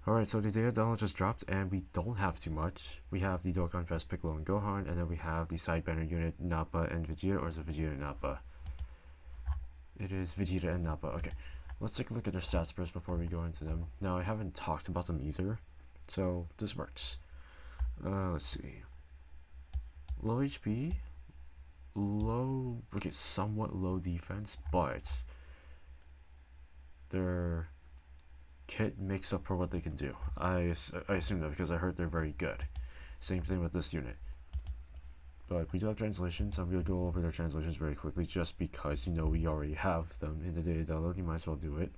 Alright, so the data download just dropped, and we don't have too much. We have the Dokkan Fest Piccolo and Gohan, and then we have the side banner unit Nappa and Vegeta, or is it Vegeta and Nappa? It is Vegeta and Nappa. Okay, let's take a look at their stats first before we go into them. Now, I haven't talked about them either, so this works. Let's see. Low HP, somewhat low defense, but their kit makes up for what they can do. I assume that because I heard they're very good. Same thing with this unit. But we do have translations. I'm going to go over their translations very quickly just because, we already have them in the data download. You might as well do it.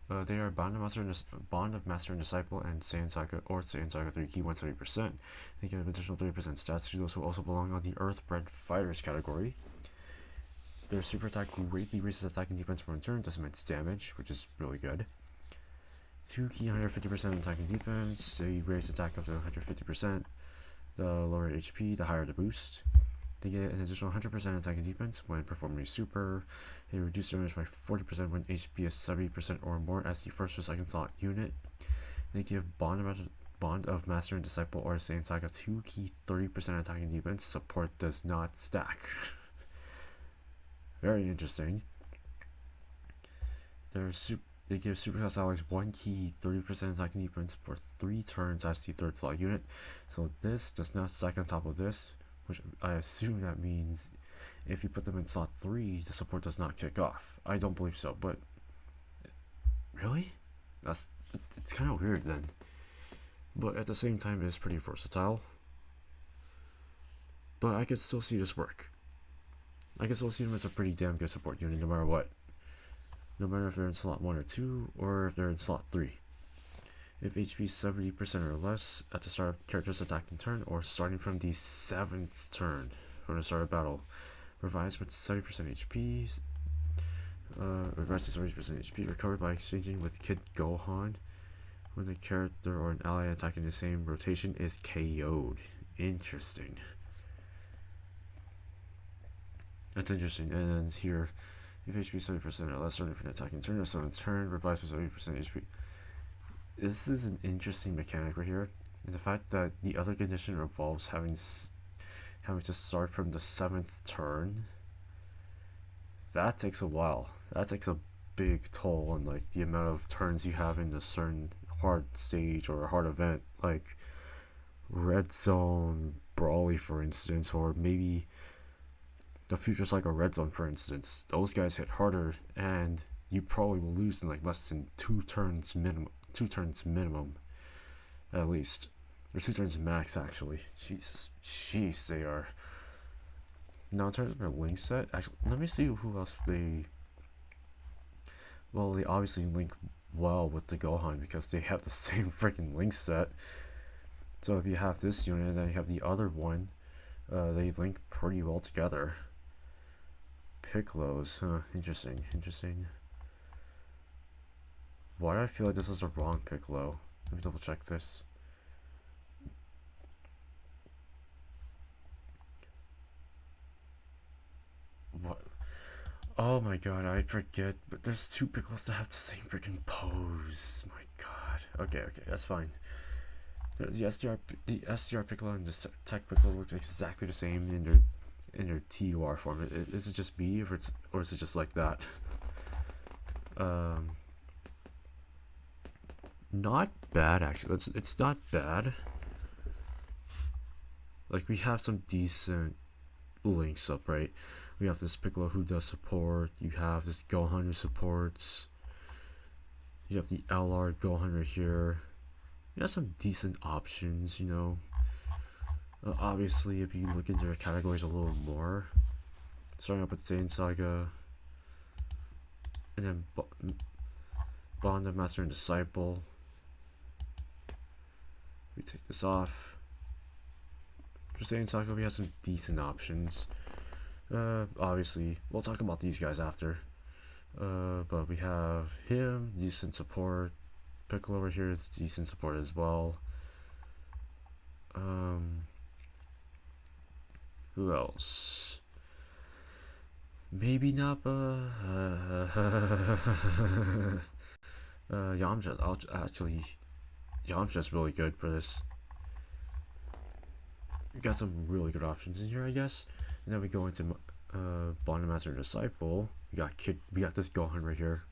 They are Bond of Master and Disciple and Saiyan Saga or Saiyan Saga 3 key 170%. They give additional 30% stats to those who also belong on the Earthbred Fighters category. Their super attack greatly raises attack and defense per turn, does immense damage, which is really good. 2 key 150% attack and defense, they raise attack up to 150%. The lower HP, the higher the boost. They get an additional 100% attack and defense when performing super. They reduce damage by 40% when HP is 70% or more as the first or second slot unit. They give Bond of Master and Disciple or Saiyan Saga 2 key 30% attack and defense. Support does not stack. Very interesting. They give Superclass allies 1 key 30% attack and defense for 3 turns as the third slot unit. So this does not stack on top of this, which I assume that means if you put them in slot 3, the support does not kick off. I don't believe so, but really? It's kind of weird then. But at the same time, it is pretty versatile. But I could still see this work. I can still see them as a pretty damn good support unit no matter what. No matter if they're in slot 1 or 2, or if they're in slot 3. If HP is 70% or less at the start of character's attacking turn, or starting from the 7th turn from the start of battle, revives with 70% HP, revives to 70% HP, recovered by exchanging with Kid Gohan. When the character or an ally attacking the same rotation is KO'd. Interesting. That's interesting. And then here, if HP 70% or less, starting from an attacking turn or 7th turn, revives with 70% HP. This is an interesting mechanic right here. And the fact that the other condition involves having to start from the 7th turn, that takes a while. That takes a big toll on like the amount of turns you have in a certain hard stage or a hard event, like Red Zone Brawly, for instance, or maybe the Future Cycle Red Zone, for instance. Those guys hit harder, and you probably will lose in like less than 2 turns minimum. 2 turns minimum, at least. Or 2 turns max, actually. Jeez, they are. Now, in terms of their link set, actually, let me see who else they. Well, they obviously link well with the Gohan because they have the same freaking link set. So if you have this unit and then you have the other one, they link pretty well together. Piccolo's, interesting. Why do I feel like this is the wrong Piccolo? Let me double check this. What? Oh my god, I forget, but there's 2 Piccolos that have the same freaking pose. My god. Okay, that's fine. The SDR Piccolo and the Tech Piccolo look exactly the same in their TUR form. Is it just me, or is it just like that? Not bad, actually. It's not bad. Like, we have some decent links up, right? We have this Piccolo who does support. You have this Gohan who supports. You have the LR Gohan right here. You have some decent options, Obviously, if you look into their categories a little more, starting up with Saiyan Saga, and then Bond of Master and Disciple. We take this off. For Saiyan Saga, we have some decent options. Obviously, we'll talk about these guys after. But we have him, decent support. Piccolo over here is decent support as well. Who else? Maybe Nappa. Yamcha's really good for this. We got some really good options in here, I guess. And then we go into Bond Master Disciple. We got this Gohan right here.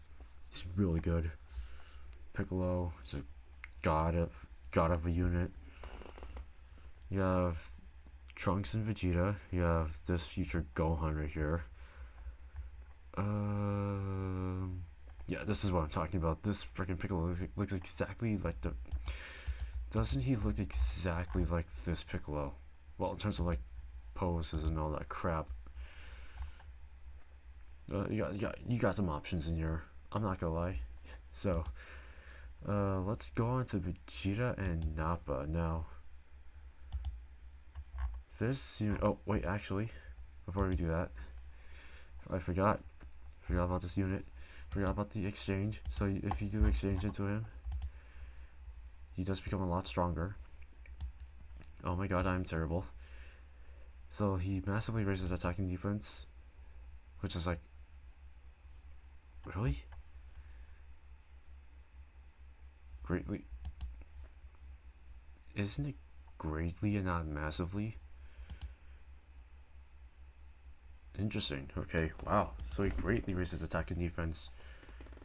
He's really good. Piccolo is a god of a unit. You have Trunks and Vegeta. You have this future Gohan right here. Yeah, this is what I'm talking about. This freaking Piccolo looks exactly like the. Doesn't he look exactly like this Piccolo? Well, in terms of like poses and all that crap. You got some options in here. I'm not gonna lie. So, let's go on to Vegeta and Nappa now. This unit. Oh wait, actually, before we do that, I forgot about this unit. Forgot about the exchange. So if you do exchange into him, he does become a lot stronger. Oh my god, I'm terrible. So he massively raises attacking defense, which is like, really? Greatly? Isn't it greatly and not massively? Interesting. Okay, wow. So he greatly raises attack and defense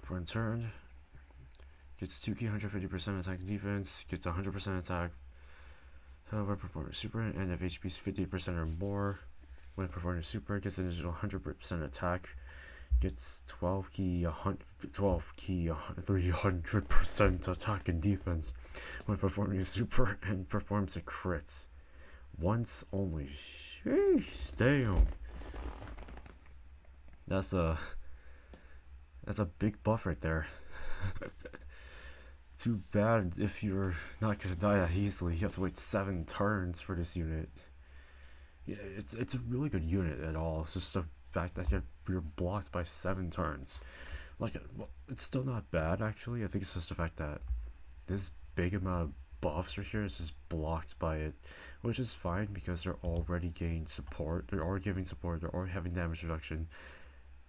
for in turn. Gets 2 key 150% attack and defense. Gets 100% attack. However, performing super, and if HP is 50% or more when performing super, gets an additional 100% attack. Gets 12 key 300% attack and defense when performing a super, and performs a crit once only. Sheesh, damn. That's a big buff right there. Too bad if you're not gonna die that easily. You have to wait 7 turns for this unit. Yeah, it's a really good unit at all. It's just the fact that you're blocked by 7 turns. Like, well, it's still not bad actually. I think it's just the fact that this big amount of buffs right here is just blocked by it, which is fine because they're already getting support. They're already giving support. They're already having damage reduction.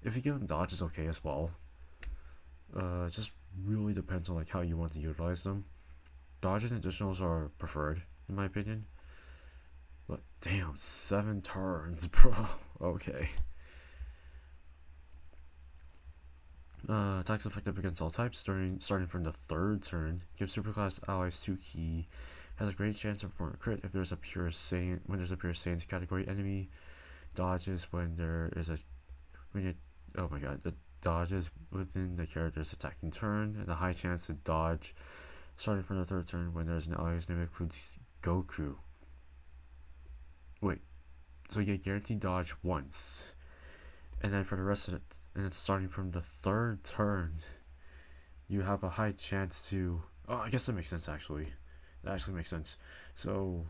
If you give them dodge, it's okay as well. Just really depends on like how you want to utilize them. Dodge and additionals are preferred in my opinion. But damn, 7 turns, bro. Okay. Attacks effective against all types starting from the 3rd turn. Gives superclass allies 2 key. Has a great chance to perform a crit if there's a pure Saiyans category enemy. Dodges when there is a oh my god, it dodges within the character's attacking turn, and a high chance to dodge starting from the 3rd turn when there's an ally whose name includes Goku. Wait, so you get guaranteed dodge once, and then for the rest of it, and it's starting from the 3rd turn, you have a high chance to. Oh, I guess that makes sense actually. That actually makes sense. So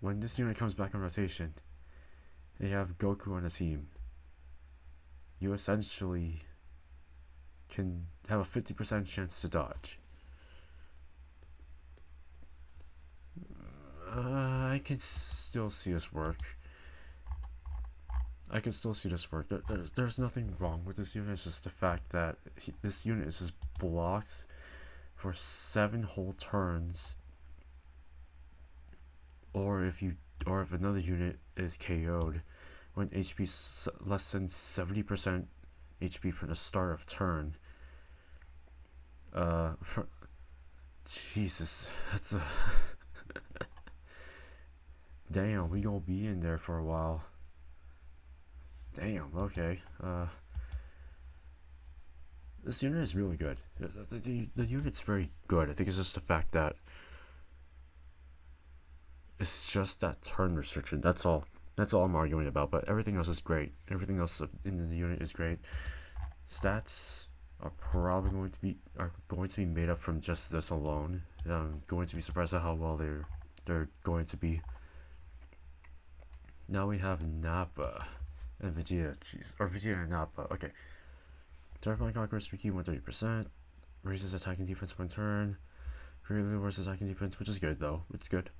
when this unit comes back on rotation, and you have Goku on the team, you essentially can have a 50% chance to dodge. I can still see this work. There's nothing wrong with this unit. It's just the fact that this unit is just blocked for 7 whole turns. Or if another unit is KO'd when HP is less than 70% HP from the start of turn. Jesus, that's a damn. We gonna be in there for a while. Damn. Okay. This unit is really good. The unit's very good. I think it's just the fact that it's just that turn restriction. That's all. That's all I'm arguing about, but everything else is great. Everything else in the unit is great. Stats are probably going to be made up from just this alone. I'm going to be surprised at how well they're going to be. Now we have Nappa and Vegeta. Or Vegeta and Nappa. Okay. Terrifying Conqueror, Speaky 130%. Raises attacking defense one turn. Greatly lowers attacking defense, which is good though. It's good.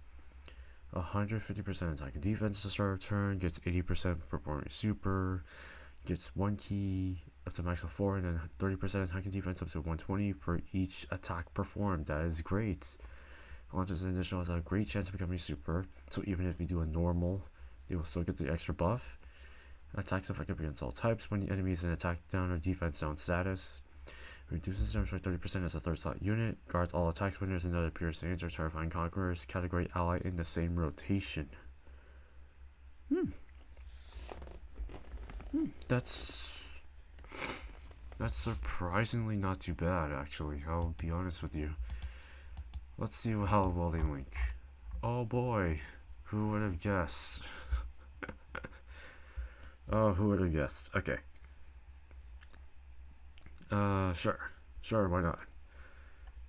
150% attack and defense to start of turn, gets 80% performing super, gets 1 key up to max of 4, and then 30% attack and defense up to 120 per each attack performed. That is great. Launches an additional has a great chance of becoming super, so even if you do a normal, you will still get the extra buff. Attacks effective against all types when the enemy is in attack down or defense down status. Reduces damage by 30% as a 3rd slot unit. Guards all attacks when there's another Pure Saints or Terrifying Conquerors category ally in the same rotation. That's surprisingly not too bad, actually. I'll be honest with you. Let's see how well they link. Oh boy, who would have guessed? Oh, who would have guessed? Okay. Sure, why not?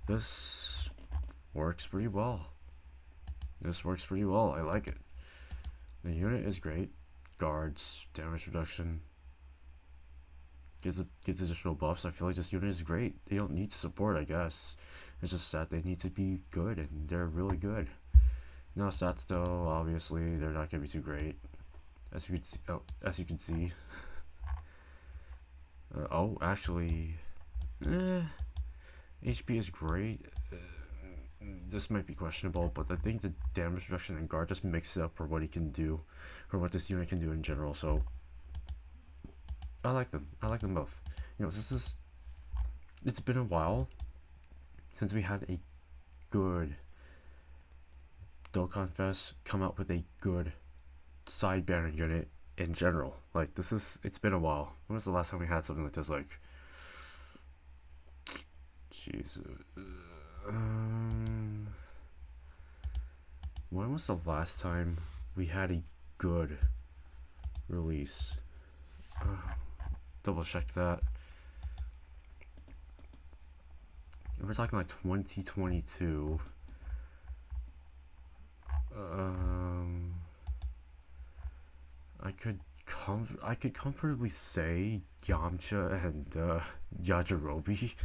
This works pretty well. I like it. The unit is great. Guards, damage reduction, gives additional buffs. I feel like this unit is great. They don't need support, I guess. It's just that they need to be good, and they're really good. Now stats though, obviously they're not gonna be too great, as you can see. Actually, HP is great. This might be questionable, but I think the damage reduction and guard just makes it up for what he can do, or what this unit can do in general. So I like them. I like them both. You know, it's been a while since we had a good Dokkan Fest come out with a good side banner unit in general. Like, it's been a while. When was the last time we had something like this? Like, jeez. When was the last time we had a good release? Double check that. We're talking like 2022. I could comfortably say Yamcha and Yajirobe,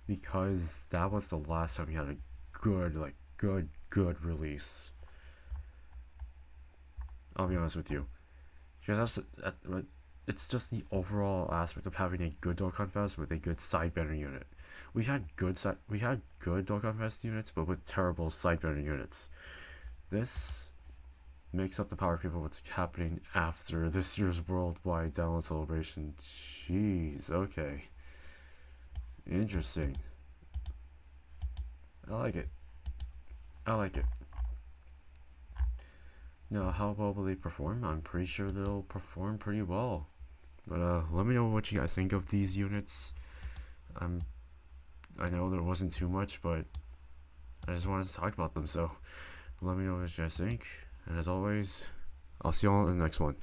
because that was the last time we had a good release. I'll be honest with you, because it's just the overall aspect of having a good Dokkan Fest with a good side banner unit. We had good Dokkan Fest units, but with terrible side banner units. This makes up the power of people what's happening after this year's worldwide download celebration. Jeez, okay. Interesting. I like it. Now, how well will they perform? I'm pretty sure they'll perform pretty well. But let me know what you guys think of these units. I know there wasn't too much, but I just wanted to talk about them, so let me know what you guys think. And as always, I'll see you all in the next one.